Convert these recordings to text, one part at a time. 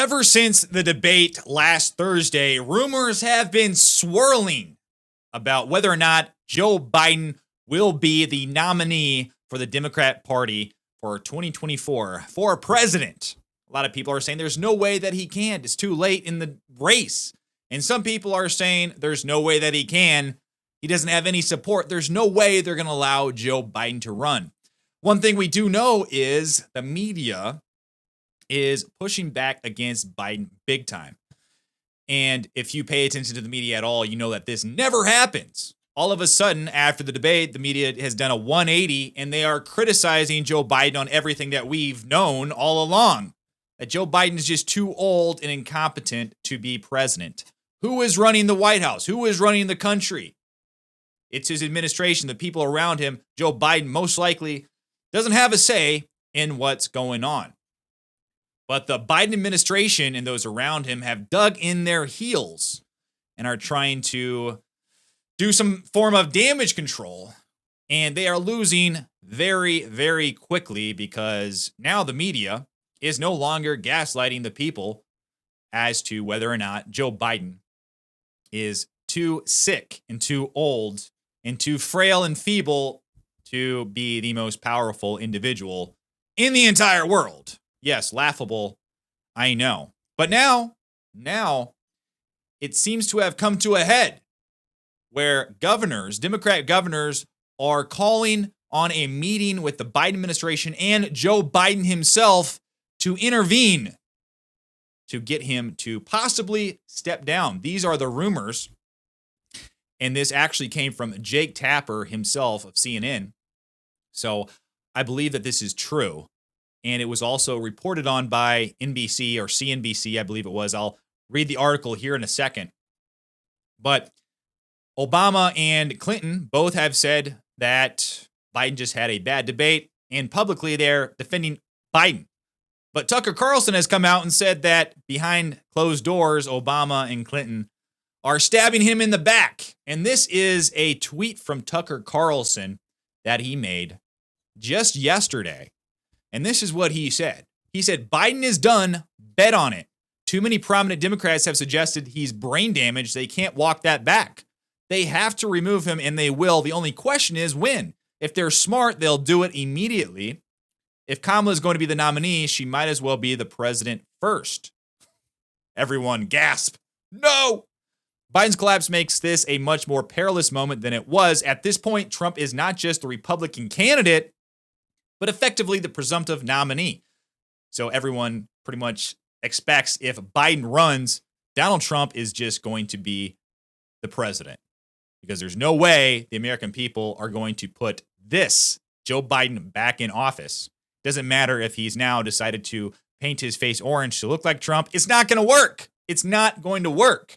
Ever since the debate last Thursday, rumors have been swirling about whether or not Joe Biden will be the nominee for the Democrat Party for 2024 for president. A lot of people are saying there's no way that he can. It's too late in the race. And some people are saying there's no way that he can. He doesn't have any support. There's no way they're going to allow Joe Biden to run. One thing we do know is the media is pushing back against Biden big time. And if you pay attention to the media at all, you know that this never happens. All of a sudden, after the debate, the media has done a 180 and they are criticizing Joe Biden on everything that we've known all along. That Joe Biden is just too old and incompetent to be president. Who is running the White House? Who is running the country? It's his administration, the people around him. Joe Biden most likely doesn't have a say in what's going on. But the Biden administration and those around him have dug in their heels and are trying to do some form of damage control. And they are losing very, very quickly because now the media is no longer gaslighting the people as to whether or not Joe Biden is too sick and too old and too frail and feeble to be the most powerful individual in the entire world. Yes, laughable, I know. But now it seems to have come to a head where governors, Democrat governors, are calling on a meeting with the Biden administration and Joe Biden himself to intervene to get him to possibly step down. These are the rumors. And this actually came from Jake Tapper himself of CNN. So I believe that this is true. And it was also reported on by NBC or CNBC, I believe it was. I'll read the article here in a second. But Obama and Clinton both have said that Biden just had a bad debate, and publicly they're defending Biden. But Tucker Carlson has come out and said that behind closed doors, Obama and Clinton are stabbing him in the back. And this is a tweet from Tucker Carlson that he made just yesterday. And this is what he said. He said, Biden is done. Bet on it. Too many prominent Democrats have suggested he's brain damaged. They can't walk that back. They have to remove him, and they will. The only question is when. If they're smart, they'll do it immediately. If Kamala is going to be the nominee, she might as well be the president first. Everyone gasp. No! Biden's collapse makes this a much more perilous moment than it was. At this point, Trump is not just the Republican candidate, but effectively the presumptive nominee. So everyone pretty much expects if Biden runs, Donald Trump is just going to be the president. Because there's no way the American people are going to put this Joe Biden back in office. Doesn't matter if he's now decided to paint his face orange to look like Trump. It's not going to work. It's not going to work.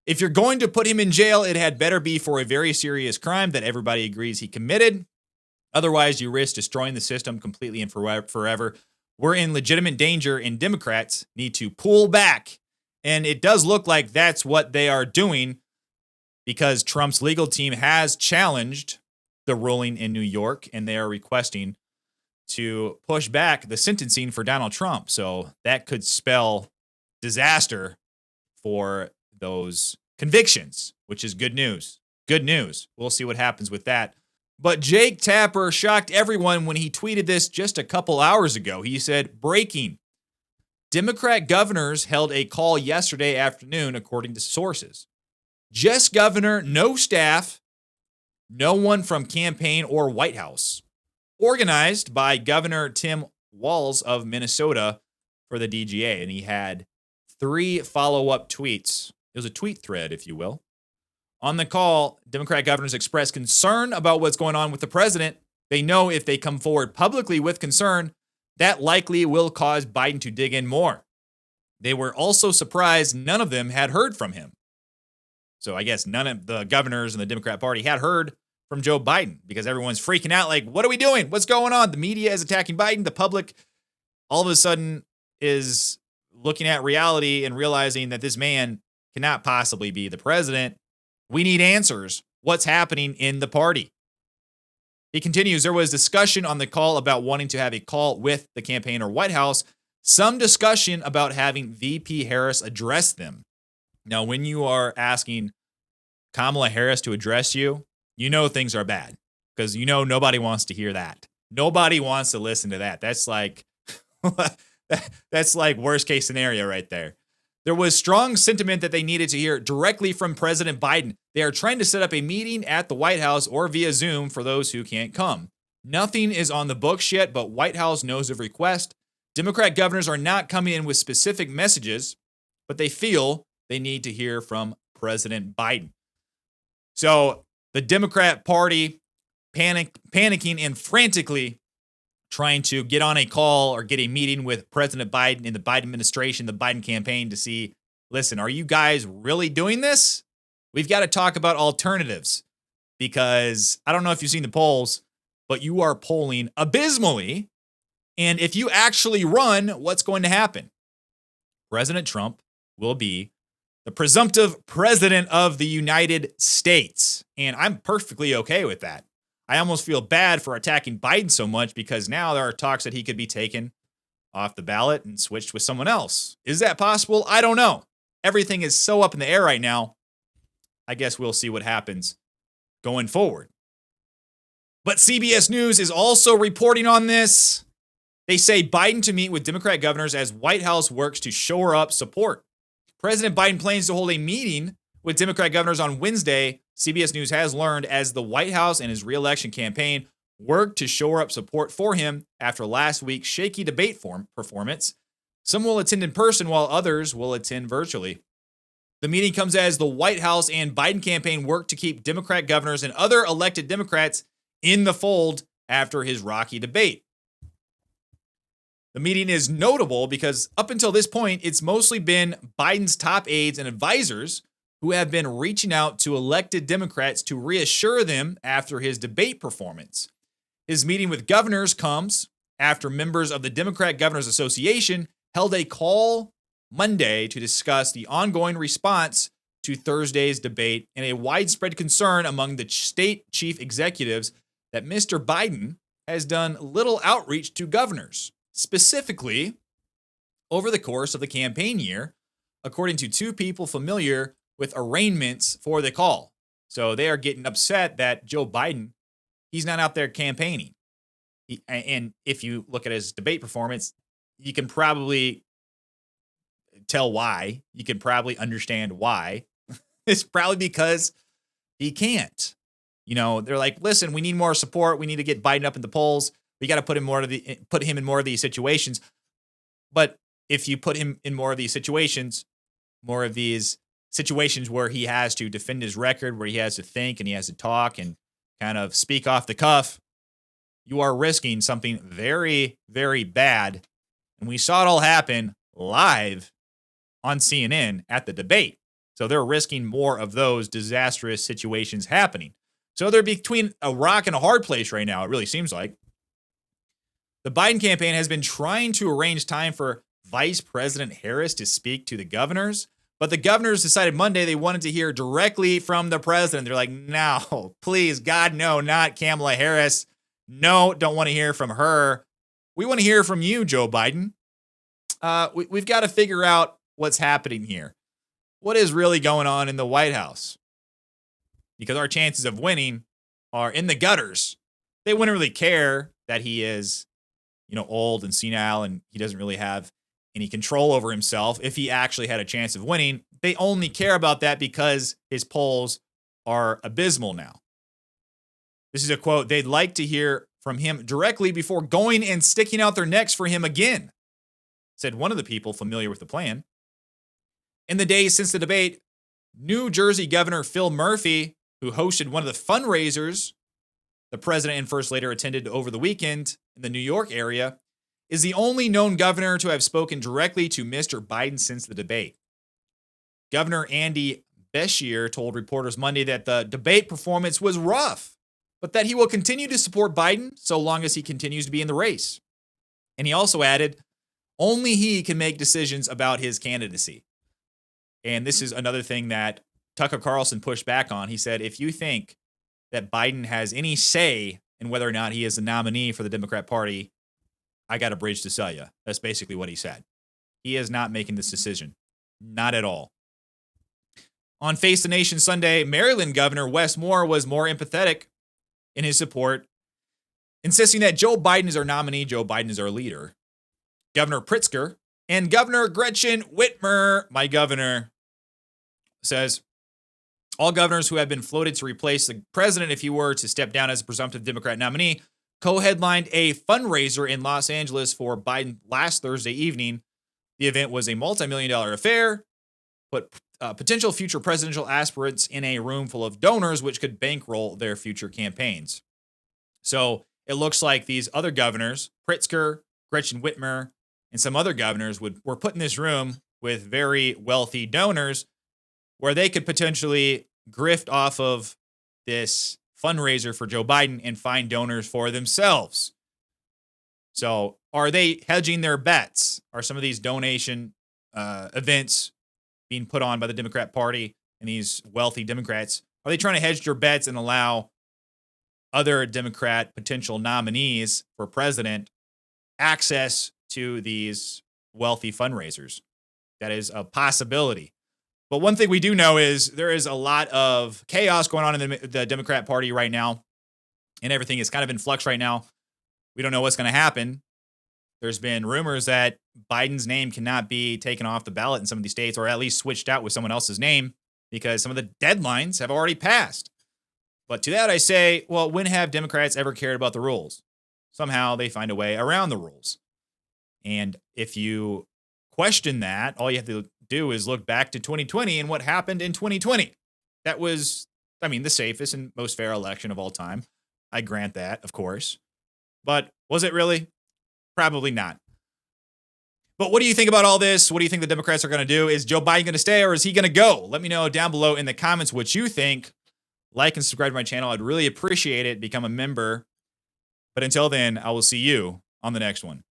If you're going to put him in jail, it had better be for a very serious crime that everybody agrees he committed. Otherwise, you risk destroying the system completely and forever. We're in legitimate danger, and Democrats need to pull back. And it does look like that's what they are doing because Trump's legal team has challenged the ruling in New York, and they are requesting to push back the sentencing for Donald Trump. So that could spell disaster for those convictions, which is good news. Good news. We'll see what happens with that. But Jake Tapper shocked everyone when he tweeted this just a couple hours ago. He said, breaking. Democrat governors held a call yesterday afternoon, according to sources. Just governor, no staff, no one from campaign or White House. Organized by Governor Tim Walz of Minnesota for the DGA. And he had 3 follow-up tweets. It was a tweet thread, if you will. On the call, Democrat governors expressed concern about what's going on with the president. They know if they come forward publicly with concern, that likely will cause Biden to dig in more. They were also surprised none of them had heard from him. So I guess none of the governors in the Democrat Party had heard from Joe Biden because everyone's freaking out like, what are we doing? What's going on? The media is attacking Biden. The public all of a sudden is looking at reality and realizing that this man cannot possibly be the president. We need answers. What's happening in the party? He continues, there was discussion on the call about wanting to have a call with the campaign or White House. some discussion about having VP Harris address them. Now, when you are asking Kamala Harris to address you, you know things are bad because you know nobody wants to hear that. Nobody wants to listen to that. That's like that's like worst case scenario right there. There was strong sentiment that they needed to hear directly from President Biden. They are trying to set up a meeting at the White House or via Zoom for those who can't come. Nothing is on the books yet, but White House knows of request. Democrat governors are not coming in with specific messages, but they feel they need to hear from President Biden. So the Democrat Party panicking and frantically trying to get on a call or get a meeting with President Biden and the Biden administration, the Biden campaign to see, listen, are you guys really doing this? We've got to talk about alternatives because I don't know if you've seen the polls, but you are polling abysmally. And if you actually run, what's going to happen? President Trump will be the presumptive president of the United States. And I'm perfectly okay with that. I almost feel bad for attacking Biden so much because now there are talks that he could be taken off the ballot and switched with someone else. Is that possible? I don't know. Everything is so up in the air right now. I guess we'll see what happens going forward. But CBS News is also reporting on this. They say Biden to meet with Democrat governors as White House works to shore up support. President Biden plans to hold a meeting with Democrat governors on Wednesday, CBS News has learned, as the White House and his re-election campaign work to shore up support for him after last week's shaky debate performance. Some will attend in person while others will attend virtually. The meeting comes as the White House and Biden campaign work to keep Democrat governors and other elected Democrats in the fold after his rocky debate. The meeting is notable because up until this point, it's mostly been Biden's top aides and advisors who have been reaching out to elected Democrats to reassure them after his debate performance. His meeting with governors comes after members of the Democrat Governors Association held a call Monday to discuss the ongoing response to Thursday's debate and a widespread concern among the state chief executives that Mr. Biden has done little outreach to governors, specifically over the course of the campaign year, according to two people familiar with arraignments for the call. So they are getting upset that Joe Biden, he's not out there campaigning. And if you look at his debate performance, you can probably tell why. You can probably understand why. It's probably because he can't. You know, they're like, listen, we need more support. We need to get Biden up in the polls. We got to put him in more of these situations. But if you put him in more of these situations where he has to defend his record, where he has to think and he has to talk and kind of speak off the cuff, you are risking something very, very bad. And we saw it all happen live on CNN at the debate. So they're risking more of those disastrous situations happening. So they're between a rock and a hard place right now, it really seems like. The Biden campaign has been trying to arrange time for Vice President Harris to speak to the governors, but the governors decided Monday they wanted to hear directly from the president. They're like, no, please, God, no, not Kamala Harris. No, don't want to hear from her. We want to hear from you, Joe Biden. We've got to figure out what's happening here. What is really going on in the White House? Because our chances of winning are in the gutters. They wouldn't really care that he is, old and senile and he doesn't really have any control over himself. If he actually had a chance of winning, they only care about that because his polls are abysmal now. This is a quote. They'd like to hear from him directly before going and sticking out their necks for him again, said one of the people familiar with the plan. In the days since the debate, New Jersey Governor Phil Murphy, who hosted one of the fundraisers the president and first lady attended over the weekend in the New York area, is the only known governor to have spoken directly to Mr. Biden since the debate. Governor Andy Beshear told reporters Monday that the debate performance was rough, but that he will continue to support Biden so long as he continues to be in the race. And he also added, only he can make decisions about his candidacy. And this is another thing that Tucker Carlson pushed back on. He said, if you think that Biden has any say in whether or not he is the nominee for the Democrat Party, I got a bridge to sell you. That's basically what he said. He is not making this decision. Not at all. On Face the Nation Sunday, Maryland Governor Wes Moore was more empathetic in his support, insisting that Joe Biden is our nominee, Joe Biden is our leader. Governor Pritzker and Governor Gretchen Whitmer, my governor, says all governors who have been floated to replace the president if he were to step down as a presumptive Democrat nominee co-headlined a fundraiser in Los Angeles for Biden last Thursday evening. The event was a multi-million-dollar affair, put potential future presidential aspirants in a room full of donors, which could bankroll their future campaigns. So it looks like these other governors, Pritzker, Gretchen Whitmer, and some other governors were put in this room with very wealthy donors where they could potentially grift off of this fundraiser for Joe Biden and find donors for themselves. So are they hedging their bets? Are some of these donation events being put on by the Democrat Party and these wealthy Democrats? Are they trying to hedge their bets and allow other Democrat potential nominees for president access to these wealthy fundraisers? That is a possibility. But one thing we do know is there is a lot of chaos going on in the Democrat Party right now, and everything is kind of in flux right now. We don't know what's going to happen. There's been rumors that Biden's name cannot be taken off the ballot in some of these states, or at least switched out with someone else's name, because some of the deadlines have already passed. But to that I say, well, when have Democrats ever cared about the rules? Somehow they find a way around the rules. And if you question that, all you have to do is look back to 2020 and what happened in 2020. That was, the safest and most fair election of all time. I grant that, of course. But was it really? Probably not. But what do you think about all this? What do you think the Democrats are going to do? Is Joe Biden going to stay or is he going to go? Let me know down below in the comments what you think. Like and subscribe to my channel. I'd really appreciate it. Become a member. But until then, I will see you on the next one.